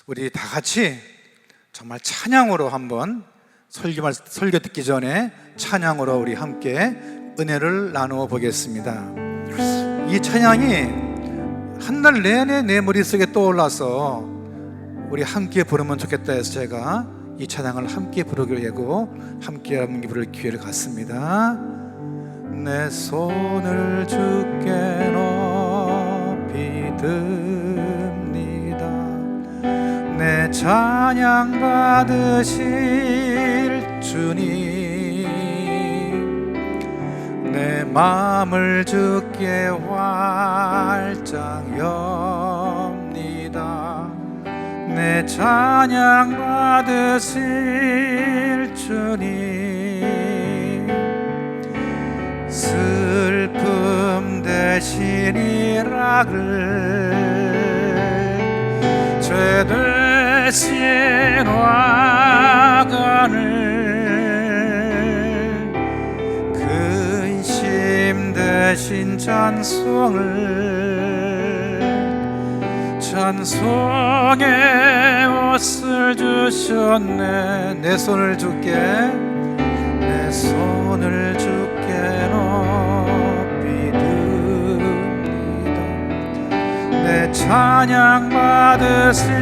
우리 다 같이 정말 찬양으로 한번 설교 듣기 전에 찬양으로 우리 함께 은혜를 나누어 보겠습니다. 이 찬양이 한 달 내내 내 머릿속에 떠올라서 우리 함께 부르면 좋겠다 해서 제가 이 찬양을 함께 부르기로 하고 함께 부를 기회를 갖습니다. 내 손을 주께 높이 듭니다. 내 찬양 받으실 주님, 내 마음을 주께 활짝 엽니다. 내 찬양 받으실 주님, 슬픔 대신 일악을, 죄 대신 화관을, 근심 대신 찬송의 옷을 주셨네. 내 손을 주께, 내 손을 주께 높이 듭니다. 내 찬양 받으실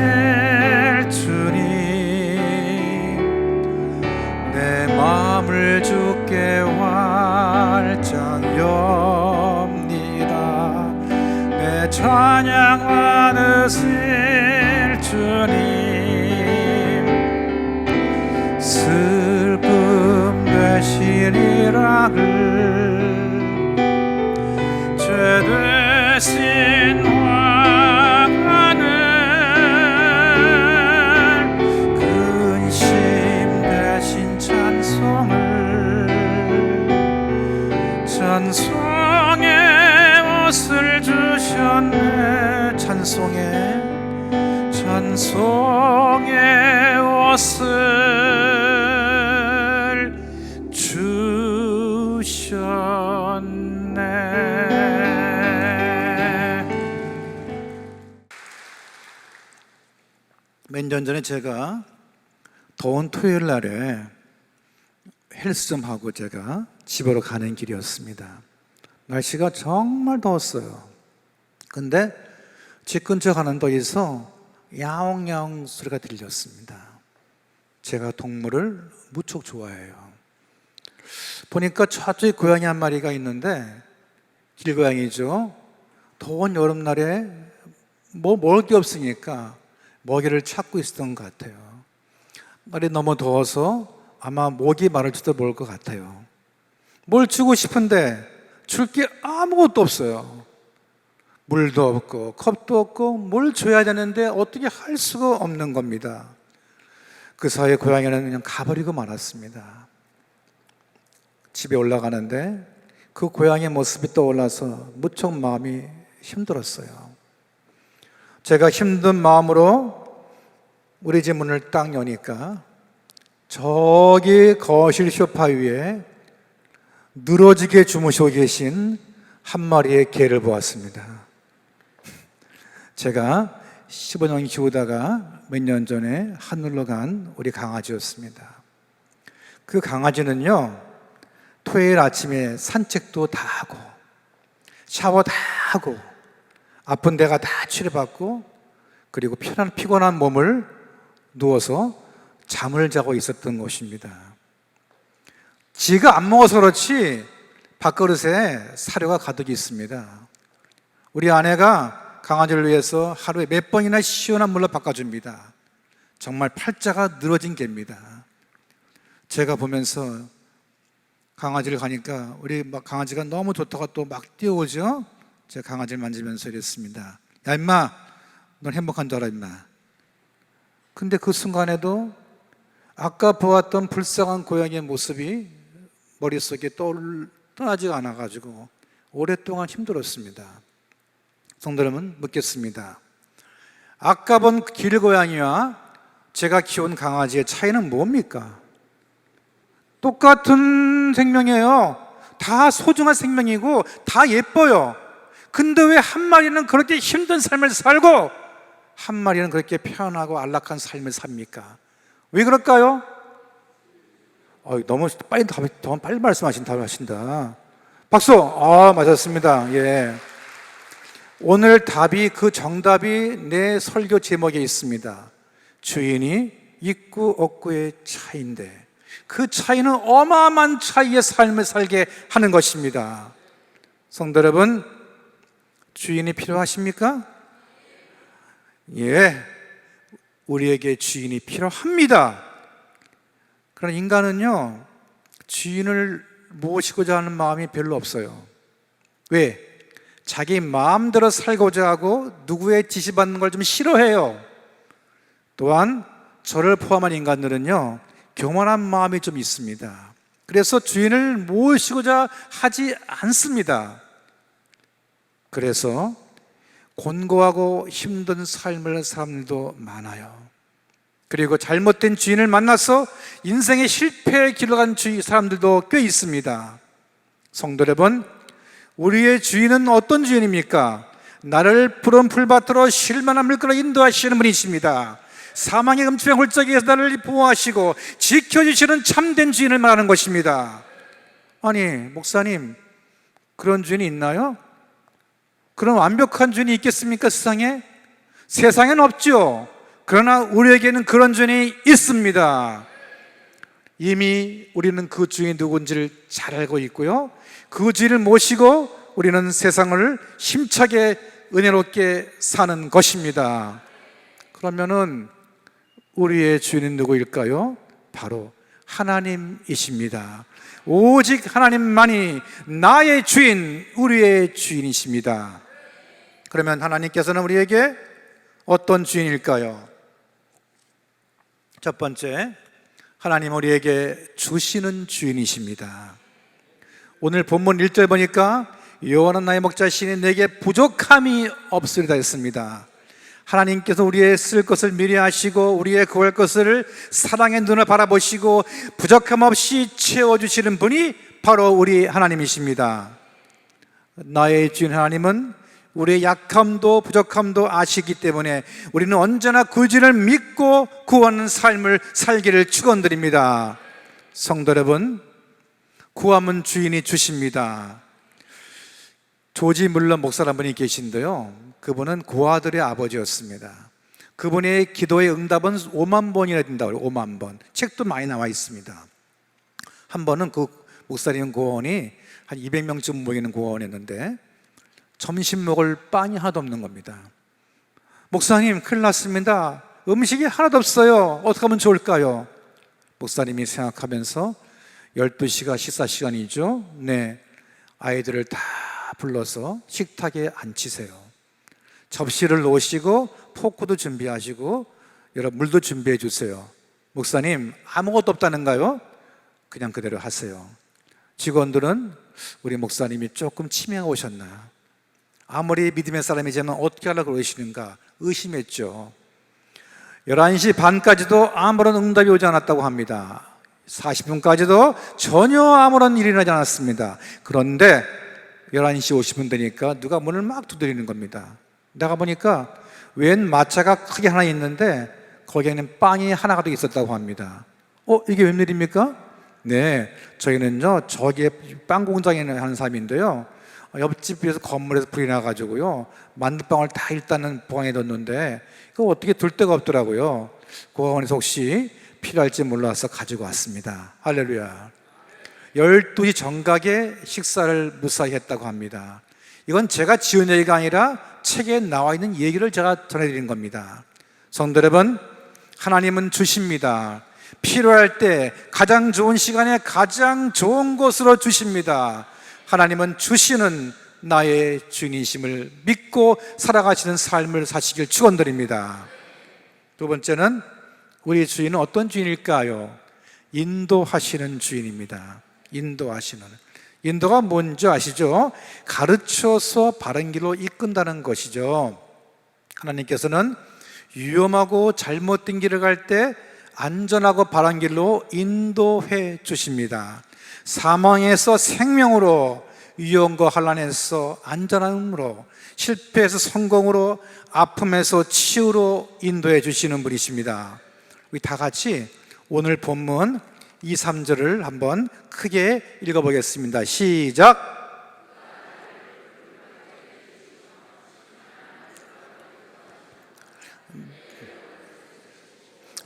주님, 내 마음을 주께 활짝 엽니다. 내 찬양 받으실 주님, 슬픔 대신 일악을, 죄 대신 화관을, 근심 대신 찬송의 옷을 주셨네. 찬송의 옷을 주셨네. 몇 년 전에 제가 더운 토요일 날에 헬스 좀 하고 제가 집으로 가는 길이었습니다. 날씨가 정말 더웠어요. 근데 집 근처 가는 도에서 야옹야옹 소리가 들렸습니다. 제가 동물을 무척 좋아해요. 보니까 저쪽에 고양이 한 마리가 있는데, 길고양이죠. 더운 여름날에 먹을 게 없으니까 먹이를 찾고 있었던 것 같아요. 날이 너무 더워서 아마 목이 마를지도 모를 것 같아요. 뭘 주고 싶은데 줄 게 아무것도 없어요. 물도 없고 컵도 없고 뭘 줘야 되는데 어떻게 할 수가 없는 겁니다. 그 사이에 고양이는 그냥 가버리고 말았습니다. 집에 올라가는데 그 고양이의 모습이 떠올라서 무척 마음이 힘들었어요. 제가 힘든 마음으로 우리 집 문을 딱 여니까 저기 거실 소파 위에 늘어지게 주무시고 계신 한 마리의 개를 보았습니다. 제가 15년 키우다가 몇 년 전에 하늘로 간 우리 강아지였습니다. 그 강아지는요, 토요일 아침에 산책도 다 하고 샤워 다 하고 아픈 데가 다 치료받고, 그리고 피곤한 몸을 누워서 잠을 자고 있었던 것입니다. 지가 안 먹어서 그렇지 밥그릇에 사료가 가득 있습니다. 우리 아내가 강아지를 위해서 하루에 몇 번이나 시원한 물로 바꿔줍니다. 정말 팔자가 늘어진 개입니다. 제가 보면서 강아지를 가니까 우리 강아지가 너무 좋다가 또 막 뛰어오죠. 제가 강아지를 만지면서 이랬습니다. 야 임마, 넌 행복한 줄 알아 임마. 근데 그 순간에도 아까 보았던 불쌍한 고양이의 모습이 머릿속에 떠나지 않아가지고 오랫동안 힘들었습니다. 성도 여러분, 묻겠습니다. 아까 본 길고양이와 제가 키운 강아지의 차이는 뭡니까? 똑같은 생명이에요. 다 소중한 생명이고 다 예뻐요. 근데 왜 한 마리는 그렇게 힘든 삶을 살고 한 마리는 그렇게 편안하고 안락한 삶을 삽니까? 왜 그럴까요? 너무 빨리 더 빨리 말씀하신다. 박수! 맞았습니다. 예. 오늘 답이, 그 정답이 내 설교 제목에 있습니다. 주인이 있고 없고의 차이인데, 그 차이는 어마어마한 차이의 삶을 살게 하는 것입니다. 성도 여러분, 주인이 필요하십니까? 예, 우리에게 주인이 필요합니다. 그러나 인간은요, 주인을 모시고자 하는 마음이 별로 없어요. 왜? 자기 마음대로 살고자 하고 누구의 지시받는 걸 좀 싫어해요. 또한 저를 포함한 인간들은요, 교만한 마음이 좀 있습니다. 그래서 주인을 모시고자 하지 않습니다. 그래서 곤고하고 힘든 삶을 사는 사람들도 많아요. 그리고 잘못된 주인을 만나서 인생의 실패의 길로 간 사람들도 꽤 있습니다. 성도 여러분, 우리의 주인은 어떤 주인입니까? 나를 푸른 풀밭으로 쉴만한 물가로 인도하시는 분이십니다. 사망의 음침의 홀짝에서 나를 보호하시고 지켜주시는 참된 주인을 말하는 것입니다. 아니, 목사님, 그런 주인이 있나요? 그런 완벽한 주인이 있겠습니까? 세상에? 세상엔 없죠. 그러나 우리에게는 그런 주인이 있습니다. 이미 우리는 그 주인이 누군지를 잘 알고 있고요, 그 주인을 모시고 우리는 세상을 힘차게 은혜롭게 사는 것입니다. 그러면은 우리의 주인은 누구일까요? 바로 하나님이십니다. 오직 하나님만이 나의 주인, 우리의 주인이십니다. 그러면 하나님께서는 우리에게 어떤 주인일까요? 첫 번째, 하나님 우리에게 주시는 주인이십니다. 오늘 본문 1절 보니까 여호와는 나의 목자시니 내게 부족함이 없으리다 했습니다. 하나님께서 우리의 쓸 것을 미리 아시고 우리의 구할 것을 사랑의 눈을 바라보시고 부족함 없이 채워주시는 분이 바로 우리 하나님이십니다. 나의 주인 하나님은 우리의 약함도 부족함도 아시기 때문에 우리는 언제나 그 주인을 믿고 구하는 삶을 살기를 축원드립니다. 성도 여러분, 구하면 주인이 주십니다. 조지 물러 목사라는 분이 계신데요, 그분은 고아들의 아버지였습니다. 그분의 기도의 응답은 5만 번이나 된다고 해요. 5만 번. 책도 많이 나와 있습니다. 한 번은 그 목사님 고아원이 한 200명쯤 모이는 고아원이었는데 점심 먹을 빵이 하나도 없는 겁니다. 목사님, 큰일 났습니다. 음식이 하나도 없어요. 어떻게 하면 좋을까요? 목사님이 생각하면서 12시가 식사 시간이죠. 네, 아이들을 다 불러서 식탁에 앉히세요. 접시를 놓으시고 포크도 준비하시고 여러분 물도 준비해 주세요. 목사님, 아무것도 없다는가요? 그냥 그대로 하세요. 직원들은 우리 목사님이 조금 치매가 오셨나, 아무리 믿음의 사람이지만 어떻게 하려고 그러시는가 의심했죠. 11시 반까지도 아무런 응답이 오지 않았다고 합니다. 40분까지도 전혀 아무런 일이 나지 않았습니다. 그런데 11시 50분 되니까 누가 문을 막 두드리는 겁니다. 내가 보니까 웬 마차가 크게 하나 있는데 거기에는 빵이 하나가 더 있었다고 합니다. 이게 웬일입니까? 네, 저희는요, 저기에 빵 공장에 하는 사람인데요, 옆집에서 건물에서 불이 나가지고요, 만두빵을 다 일단은 보관해 뒀는데 그거 어떻게 둘 데가 없더라고요. 고아원에서 혹시 필요할지 몰라서 가지고 왔습니다. 할렐루야. 12시 정각에 식사를 무사히 했다고 합니다. 이건 제가 지은 얘기가 아니라 책에 나와 있는 얘기를 제가 전해드린 겁니다. 성도 여러분, 하나님은 주십니다. 필요할 때 가장 좋은 시간에 가장 좋은 곳으로 주십니다. 하나님은 주시는 나의 주인이심을 믿고 살아가시는 삶을 사시길 축원드립니다. 두 번째는 우리 주인은 어떤 주인일까요? 인도하시는 주인입니다. 인도하시는. 인도가 뭔지 아시죠? 가르쳐서 바른 길로 이끈다는 것이죠. 하나님께서는 위험하고 잘못된 길을 갈 때 안전하고 바른 길로 인도해 주십니다. 사망에서 생명으로, 위험과 환난에서 안전함으로, 실패에서 성공으로, 아픔에서 치유로 인도해 주시는 분이십니다. 우리 다 같이 오늘 본문 2, 3절을 한번 크게 읽어보겠습니다. 시작.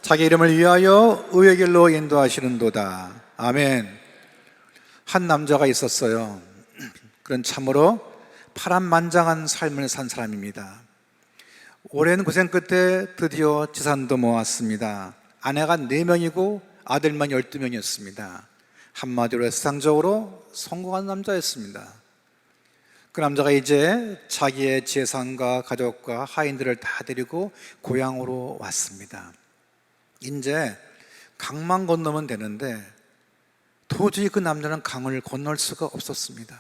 자기 이름을 위하여 의의 길로 인도하시는도다. 아멘. 한 남자가 있었어요. 그런 참으로 파란만장한 삶을 산 사람입니다. 오랜 고생 끝에 드디어 재산도 모았습니다. 아내가 4명이고 아들만 12명이었습니다. 한마디로 세상적으로 성공한 남자였습니다. 그 남자가 이제 자기의 재산과 가족과 하인들을 다 데리고 고향으로 왔습니다. 이제 강만 건너면 되는데 도저히 그 남자는 강을 건널 수가 없었습니다.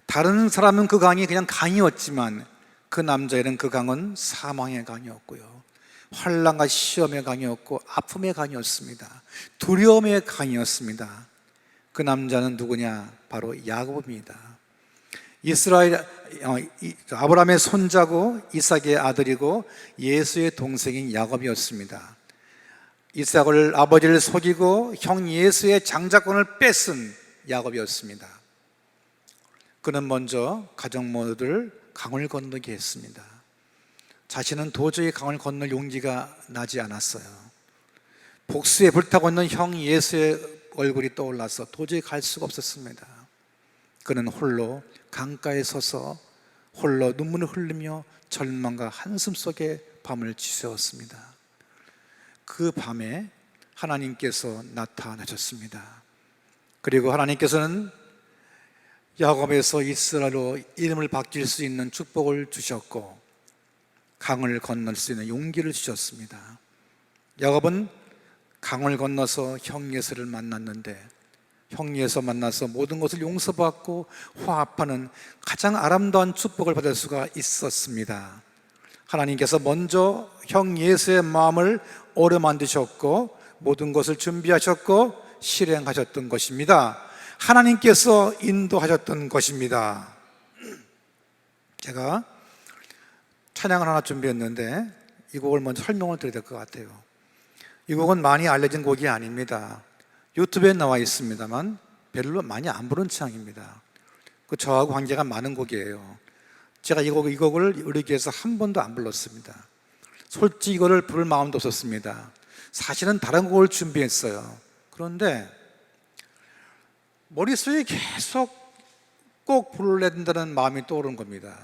다른 사람은 그 강이 그냥 강이었지만 그 남자에는 그 강은 사망의 강이었고요, 환난과 시험의 강이었고 아픔의 강이었습니다. 두려움의 강이었습니다. 그 남자는 누구냐? 바로 야곱입니다. 아브라함의 손자고 이삭의 아들이고 예수의 동생인 야곱이었습니다. 이삭을, 아버지를 속이고 형 예수의 장자권을 뺏은 야곱이었습니다. 그는 먼저 가족 모두를 강을 건너게 했습니다. 자신은 도저히 강을 건널 용기가 나지 않았어요. 복수에 불타고 있는 형 예수의 얼굴이 떠올라서 도저히 갈 수가 없었습니다. 그는 홀로 강가에 서서 홀로 눈물을 흘리며 절망과 한숨 속에 밤을 지새웠습니다. 그 밤에 하나님께서 나타나셨습니다. 그리고 하나님께서는 야곱에서 이스라엘로 이름을 바뀔 수 있는 축복을 주셨고 강을 건널 수 있는 용기를 주셨습니다. 야곱은 강을 건너서 형 예수를 만났는데 형 예수 만나서 모든 것을 용서받고 화합하는 가장 아름다운 축복을 받을 수가 있었습니다. 하나님께서 먼저 형 예수의 마음을 오래 만드셨고 모든 것을 준비하셨고 실행하셨던 것입니다. 하나님께서 인도하셨던 것입니다. 제가 찬양을 하나 준비했는데 이 곡을 먼저 설명을 드려야 될 것 같아요. 이 곡은 많이 알려진 곡이 아닙니다. 유튜브에 나와 있습니다만 별로 많이 안 부른 찬양입니다. 저하고 관계가 많은 곡이에요. 제가 이 곡을 우리 교회에서 한 번도 안 불렀습니다. 솔직히 이거를 부를 마음도 없었습니다. 사실은 다른 곡을 준비했어요. 그런데 머릿속에 계속 꼭 불러야 된다는 마음이 떠오르는 겁니다.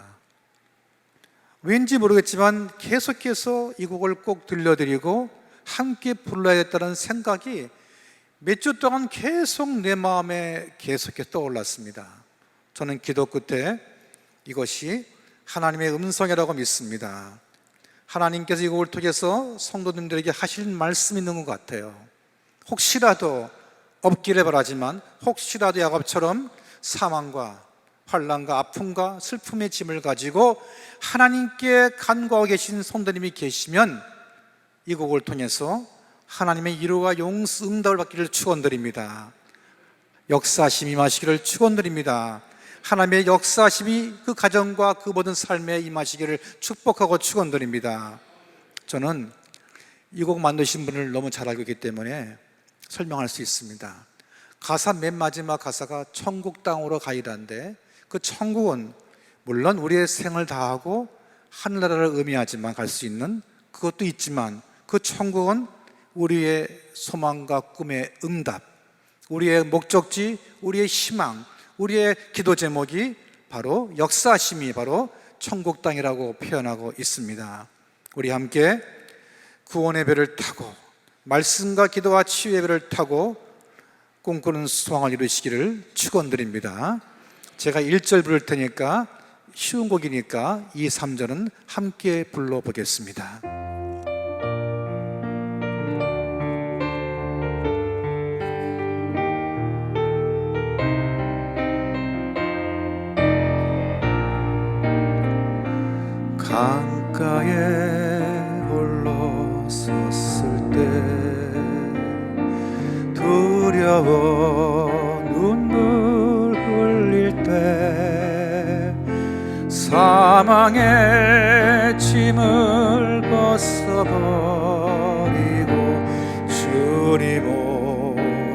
왠지 모르겠지만 계속해서 이 곡을 꼭 들려드리고 함께 불러야겠다는 생각이 몇 주 동안 계속 내 마음에 계속해서 떠올랐습니다. 저는 기도 끝에 이것이 하나님의 음성이라고 믿습니다. 하나님께서 이 곡을 통해서 성도님들에게 하실 말씀이 있는 것 같아요. 혹시라도 없기를 바라지만 혹시라도 야곱처럼 사망과 환난과 아픔과 슬픔의 짐을 가지고 하나님께 간구하고 계신 성도님이 계시면 이 곡을 통해서 하나님의 위로와 응답을 받기를 축원드립니다. 역사하심이 임하시기를 축원드립니다. 하나님의 역사하심이 그 가정과 그 모든 삶에 임하시기를 축복하고 축원드립니다. 저는 이 곡 만드신 분을 너무 잘 알고 있기 때문에 설명할 수 있습니다. 가사 맨 마지막 가사가 천국 땅으로 가이라인데 그 천국은 물론 우리의 생을 다하고 하늘나라를 의미하지만 갈 수 있는 그것도 있지만 그 천국은 우리의 소망과 꿈의 응답, 우리의 목적지, 우리의 희망, 우리의 기도 제목이 바로 역사하심이 바로 천국 땅이라고 표현하고 있습니다. 우리 함께 구원의 배를 타고 말씀과 기도와 치유의 배를 타고 꿈꾸는 소망을 이루시기를 축원드립니다. 제가 1절 부를 테니까 쉬운 곡이니까 2, 3절은 함께 불러보겠습니다. 강가에 홀로 섰을 때 두려워 눈물 흘릴 때 사망의 짐을 벗어버리고 주님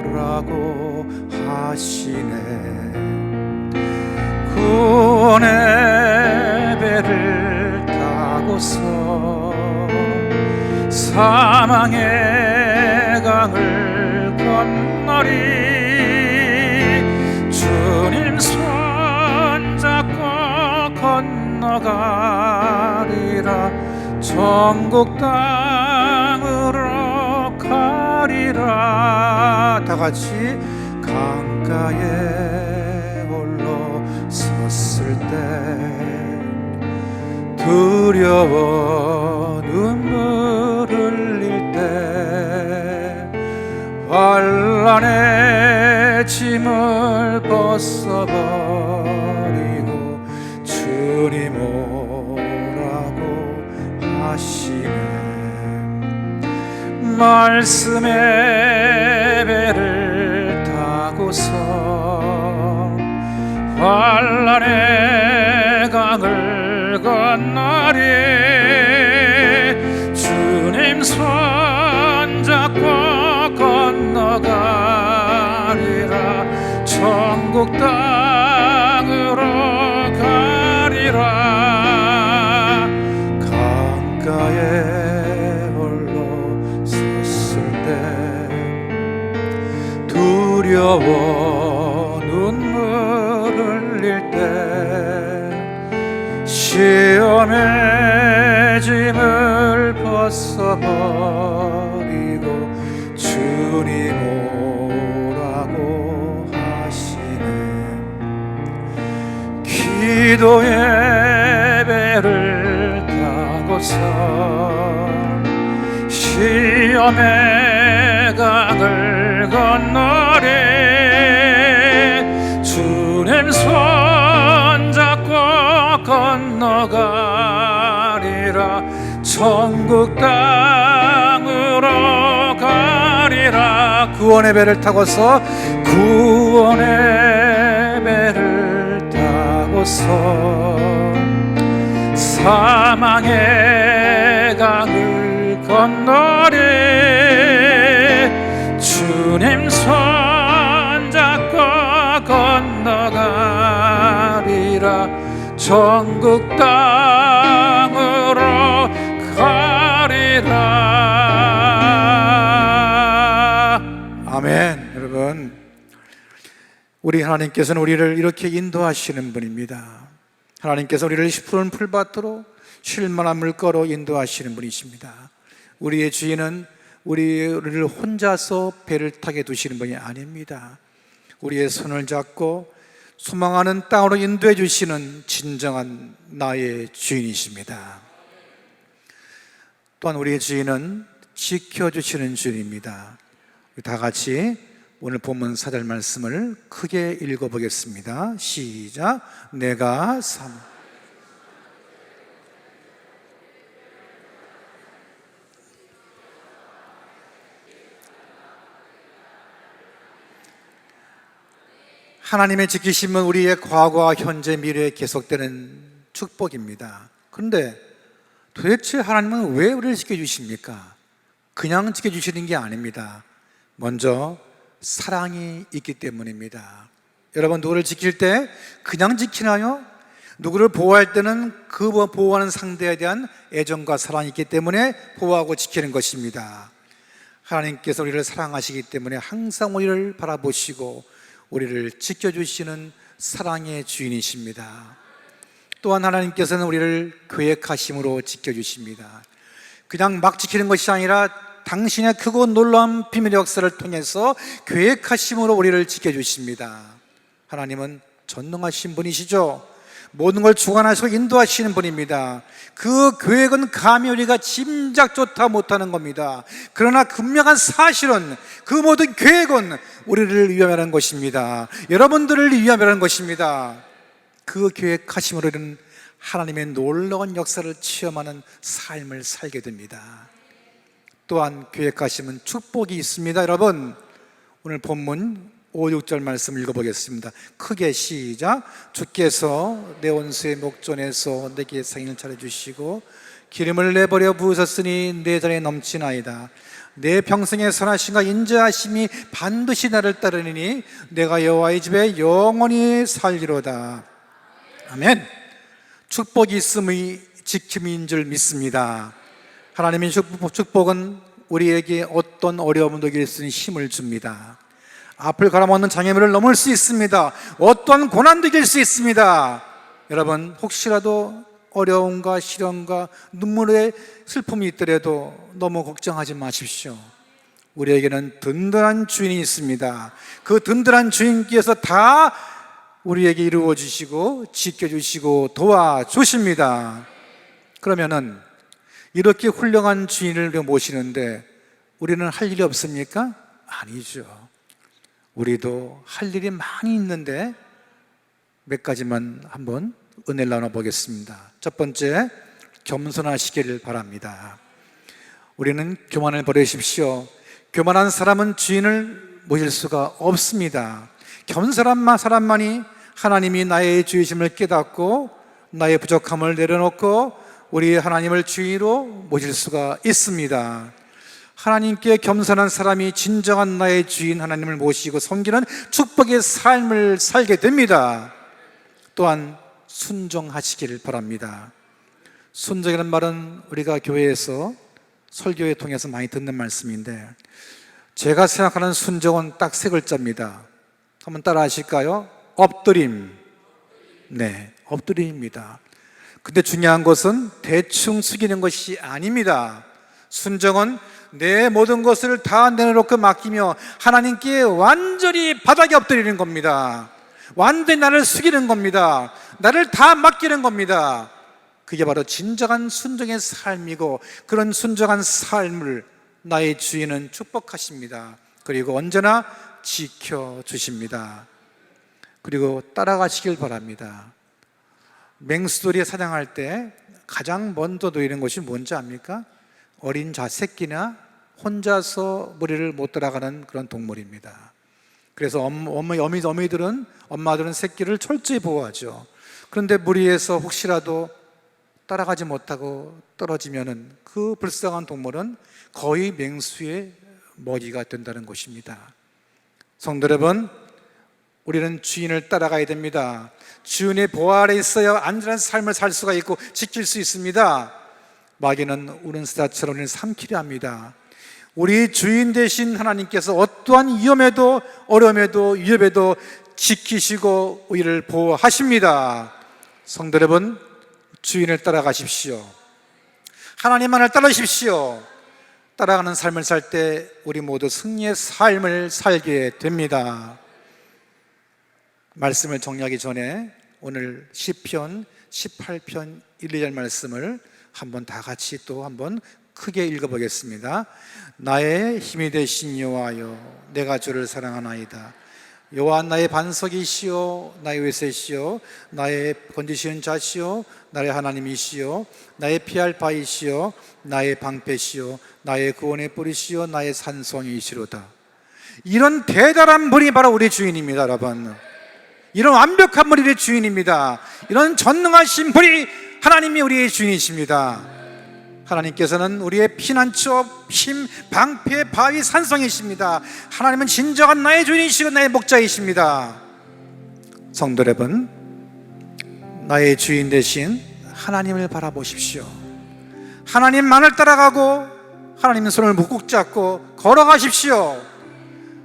오라고 하시네. 구원의 배를 타고서 사망의 강을 건너리 주님 손잡고 건너가리라. 천국 땅으로 가리라. 다 같이 강가에 홀로 섰을 때 두려워 눈물 흘릴 때 환난의 짐을 벗어버리고 주님 오라고 하시네. 말씀의 배를 타고서 환난의 강을 건너리 주님 손잡고 건너가리라. 천국 땅으로 가리라. 강가에 홀로 섰을 때 두려워 눈물 흘릴 때 시험의 짐을 벗어버리고 주님 오라고 하시네. 기도의 배를 타고서 시험의 강을 건너리 주님 손잡고 건너가리라. 천국 땅으로 가리라. 구원의 배를 타고서 구원의 배를 타고서 사망의 강을 건너리 주님 손잡고 건너가리라. 천국 땅으로 가리라. 아멘. 여러분, 우리 하나님께서는 우리를 이렇게 인도하시는 분입니다. 하나님께서 우리를 푸른 풀밭으로 쉴만한 물가로 인도하시는 분이십니다. 우리의 주인은 우리를 혼자서 배를 타게 두시는 분이 아닙니다. 우리의 손을 잡고 소망하는 땅으로 인도해 주시는 진정한 나의 주인이십니다. 또한 우리의 주인은 지켜주시는 주인입니다. 다 같이 오늘 본문 4절 말씀을 크게 읽어보겠습니다. 시작. 내가 하나님의 지키심은 우리의 과거와 현재, 미래에 계속되는 축복입니다. 그런데 도대체 하나님은 왜 우리를 지켜주십니까? 그냥 지켜주시는 게 아닙니다. 먼저 사랑이 있기 때문입니다. 여러분, 누구를 지킬 때 그냥 지키나요? 누구를 보호할 때는 그 보호하는 상대에 대한 애정과 사랑이 있기 때문에 보호하고 지키는 것입니다. 하나님께서 우리를 사랑하시기 때문에 항상 우리를 바라보시고 우리를 지켜주시는 사랑의 주인이십니다. 또한 하나님께서는 우리를 계획하심으로 지켜주십니다. 그냥 막 지키는 것이 아니라 당신의 크고 놀라운 비밀의 역사를 통해서 계획하심으로 우리를 지켜주십니다. 하나님은 전능하신 분이시죠. 모든 걸 주관하시고 인도하시는 분입니다. 그 계획은 감히 우리가 짐작조차 못하는 겁니다. 그러나 분명한 사실은 그 모든 계획은 우리를 위함이라는 것입니다. 여러분들을 위함이라는 것입니다. 그 계획하심으로 우리는 하나님의 놀라운 역사를 체험하는 삶을 살게 됩니다. 또한 계획하심은 축복이 있습니다. 여러분, 오늘 본문 5, 6절 말씀 읽어보겠습니다. 크게 시작. 주께서 내 원수의 목전에서 내게 상인을 차려주시고 기름을 내버려 부으셨으니 내 잔에 넘치나이다. 내 평생의 선하심과 인자하심이 반드시 나를 따르니 내가 여호와의 집에 영원히 살리로다. 아멘. 축복이 있음의 지킴인 줄 믿습니다. 하나님의 축복은 우리에게 어떤 어려움도 이길 수 있는 힘을 줍니다. 앞을 가로막는 장애물을 넘을 수 있습니다. 어떤 고난도 이길 수 있습니다. 여러분, 혹시라도 어려움과 시련과 눈물의 슬픔이 있더라도 너무 걱정하지 마십시오. 우리에게는 든든한 주인이 있습니다. 그 든든한 주인께서 다 우리에게 이루어 주시고 지켜주시고 도와주십니다. 그러면은 이렇게 훌륭한 주인을 모시는데 우리는 할 일이 없습니까? 아니죠. 우리도 할 일이 많이 있는데 몇 가지만 한번 은혜를 나눠보겠습니다. 첫 번째, 겸손하시기를 바랍니다. 우리는 교만을 버리십시오. 교만한 사람은 주인을 모실 수가 없습니다. 겸손한 사람만이 하나님이 나의 주이심을 깨닫고 나의 부족함을 내려놓고 우리 하나님을 주인으로 모실 수가 있습니다. 하나님께 겸손한 사람이 진정한 나의 주인 하나님을 모시고 섬기는 축복의 삶을 살게 됩니다. 또한 순종하시기를 바랍니다. 순종이라는 말은 우리가 교회에서 설교회 통해서 많이 듣는 말씀인데 제가 생각하는 순종은 딱 세 글자입니다. 한번 따라 하실까요? 엎드림. 네, 엎드림입니다. 근데 중요한 것은 대충 숙이는 것이 아닙니다. 순종은 내 모든 것을 다 내려놓고 맡기며 하나님께 완전히 바닥에 엎드리는 겁니다. 완전히 나를 숙이는 겁니다. 나를 다 맡기는 겁니다. 그게 바로 진정한 순종의 삶이고 그런 순종한 삶을 나의 주인은 축복하십니다. 그리고 언제나 지켜주십니다. 그리고 따라가시길 바랍니다. 맹수들이 사냥할 때 가장 먼저 놓이는 것이 뭔지 압니까? 어린 새끼나 혼자서 무리를 못 따라가는 그런 동물입니다. 그래서 엄마들은 새끼를 철저히 보호하죠. 그런데 무리에서 혹시라도 따라가지 못하고 떨어지면은 그 불쌍한 동물은 거의 맹수의 먹이가 된다는 것입니다. 성도 여러분, 우리는 주인을 따라가야 됩니다. 주인의 보호 아래 있어야 안전한 삶을 살 수가 있고 지킬 수 있습니다. 마귀는 우는 사자처럼 우리를 삼키려 합니다. 우리 주인 되신 하나님께서 어떠한 위험에도 어려움에도 위협에도 지키시고 우리를 보호하십니다. 성도 여러분, 주인을 따라가십시오. 하나님만을 따르십시오. 따라가는 삶을 살 때 우리 모두 승리의 삶을 살게 됩니다. 말씀을 정리하기 전에 오늘 시편 18편 1, 2절 말씀을 한번 다 같이 또 한번 크게 읽어보겠습니다. 나의 힘이 되신 여호와여, 내가 주를 사랑하나이다. 여호와 나의 반석이시요 나의 외세시요 나의 건지시는 자시요 나의 하나님이시요 나의 피할 바이시요 나의 방패시요 나의 구원의 뿌리시요 나의 산성이시로다. 이런 대단한 분이 바로 우리 주인입니다. 여러분, 이런 완벽한 분이 우리 주인입니다. 이런 전능하신 분이 하나님이 우리의 주인이십니다. 하나님께서는 우리의 피난처, 힘, 방패, 바위, 산성이십니다. 하나님은 진정한 나의 주인이시고 나의 목자이십니다. 성도 여러분, 나의 주인 되신 하나님을 바라보십시오. 하나님만을 따라가고 하나님의 손을 묵묵 잡고 걸어가십시오.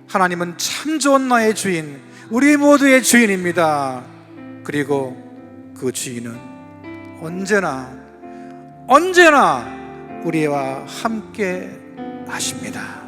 하나님은 참 좋은 나의 주인, 우리 모두의 주인입니다. 그리고 그 주인은 언제나 우리와 함께 하십니다.